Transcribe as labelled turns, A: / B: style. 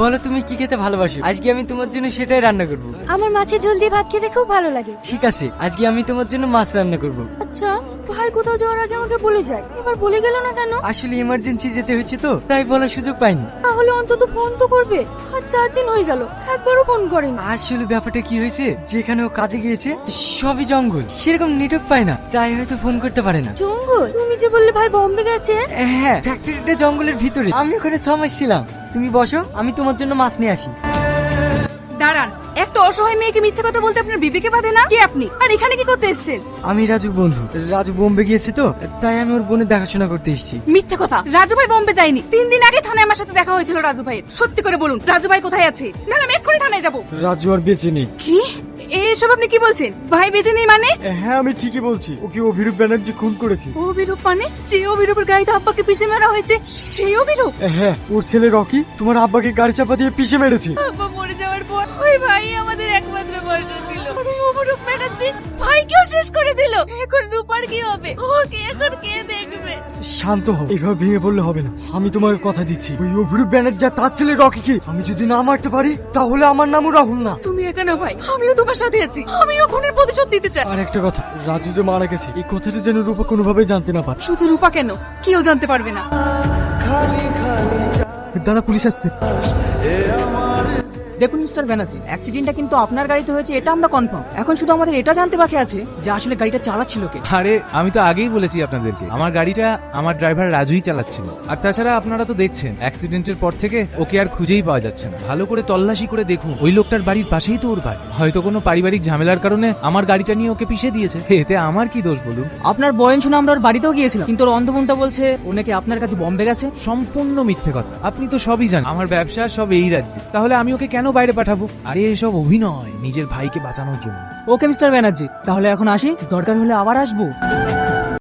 A: বলো তুমি কি খেতে ভালোবাসো, আজকে আমি তোমার জন্য সেটাই রান্না করব।
B: আমার মাছের ঝোল দিয়ে ভাত খেতে খুব ভালো লাগে।
A: ঠিক আছে, আজকে আমি তোমার জন্য মাছ রান্না করব।
B: আচ্ছা, ভাই কোথাও যাওয়ার আগে আমাকে বলে যায়, এবার বলে গেল না কেন?
A: আসলে ইমার্জেন্সি যেতে হয়েছে তো, তাই বলার সুযোগ পাইনি।
B: তাহলে অন্তত ফোন তো করবে। আর 4 দিন হয়ে গেল, একবারও ফোন করেনি।
A: আসলে ব্যাপারটা কি হয়েছে, যেখানে ও কাজে গিয়েছে সবই জঙ্গল, সেরকম নেটওয়ার্ক পায় না, তাই হয়তো ফোন করতে পারে না।
B: জঙ্গল? তুমি যে বললে ভাই বম্বে গেছে।
A: হ্যাঁ, ফ্যাক্টরিটা জঙ্গলের ভিতরে, আমি ওখানে 6 মাস ছিলাম। তুমি বসো, আমি তোমার জন্য মাছ নিয়ে আসি।
C: দাঁড়ান, একটা অসহায় মেয়েকে মিথ্যে কথা বলতে আপনার বিবেকে বাধে না? কে আপনি, আর এখানে কি করতে এসেছেন?
A: আমি রাজুর বন্ধু। রাজু বোম্বে গিয়েছে তো, তাই আমি ওর বোনের দেখাশোনা করতে এসেছি।
C: মিথ্যে কথা, রাজু ভাই বোম্বে যায়নি। 3 দিন আগে থানায় আমার সাথে দেখা হয়েছিল রাজু ভাইয়ের। সত্যি করে বলুন, রাজু ভাই কোথায় আছে? না আমি এক্ষুনি থানায় যাবো।
A: রাজু আর বেঁচে নেই।
C: কি এসব আপনি কি বলছেন? ভাই বেঁচে নেই মানে?
A: হ্যাঁ, আমি ঠিকই বলছি, ওকে অভিরূপ ব্যানার্জি খুন করেছে।
C: অভিরূপ মানে? যে অভিরূপের গাড়িতে আব্বাকে পিষে মারা হয়েছে, সেই অভিরূপ?
A: হ্যাঁ, ওর ছেলে রকি তোমার আব্বাকে গাড়ি চাপা দিয়ে পিষে মেরেছে।
C: আব্বা মরে যাওয়ার পর ওই ভাই আমাদের একমাত্র ভরসা ছিল। আর ওই অভিরূপ ব্যানার্জি ভাইকেও শেষ করে দিল। এখন রূপার কি হবে? ওকে এখন কে দেখবে?
A: শান্ত হও, এভাবে ভেঙে পড়লে হবে না। আমি তোমাকে কথা দিচ্ছি, ওই অভিরূপ ব্যানার্জি আর তার ছেলে রকিকে আমি যদি না মারতে পারি, তাহলে আমার নামও রাহুল না।
C: তুমি এখানে ভাই, আমিও তোমার সাথে আছি। আমিও খুনের প্রতিশোধ নিতে চাই।
A: আর একটা কথা, রাজু যে মারা গেছে এই কথাটা যেন রূপা কোনোভাবেই জানতে না পারে।
C: শুধু রূপা কেন, কেউ জানতে পারবে না।
A: দাদা, পুলিশ আসছে।
D: দেখুন মিস্টার ব্যানার্জি, অ্যাক্সিডেন্টটা কিন্তু আপনার গাড়িতে হয়েছে, এটা আমরা কনফার্ম। এখন শুধু আমাদের এটা জানতে বাকি আছে যে আসলে গাড়িটা চালাচ্ছিল কে।
E: আরে আমি তো আগেই বলেছি আপনাদেরকে, আমার গাড়িটা আমার ড্রাইভার রাজুই চালাচ্ছিল। আর তাছাড়া আপনারা তো দেখছেন অ্যাক্সিডেন্টের পর থেকে ওকে আর খুঁজেই পাওয়া যাচ্ছে না। ভালো করে তল্লাশি করে দেখুন, ওই লোকটার বাড়ির পাশেই তো ওর বাড়ি। হয়তো কোনো পারিবারিক ঝামেলার কারণে আমার গাড়িটা নিয়ে ওকে পিষে দিয়েছে। এতে আমার কি দোষ বলুন?
D: আপনার বয়ান শুনে আমরা ওর বাড়িতেও গিয়েছিলাম, কিন্তু ওর অন্ধমনটা বলছে ও নাকি আপনার কাছে বম্বে গেছে।
E: সম্পূর্ণ মিথ্যে কথা। আপনি তো সবই জানেন, আমার ব্যবসা সব এই রাজ্যে। তাহলে আমি ওকে কেন বাইরে পাঠাবো? আরে এসব অভিনয়, নিজের ভাইকে বাঁচানোর জন্য।
D: ওকে মিস্টার ব্যানার্জি, তাহলে এখন আসি, দরকার হলে আবার আসবো।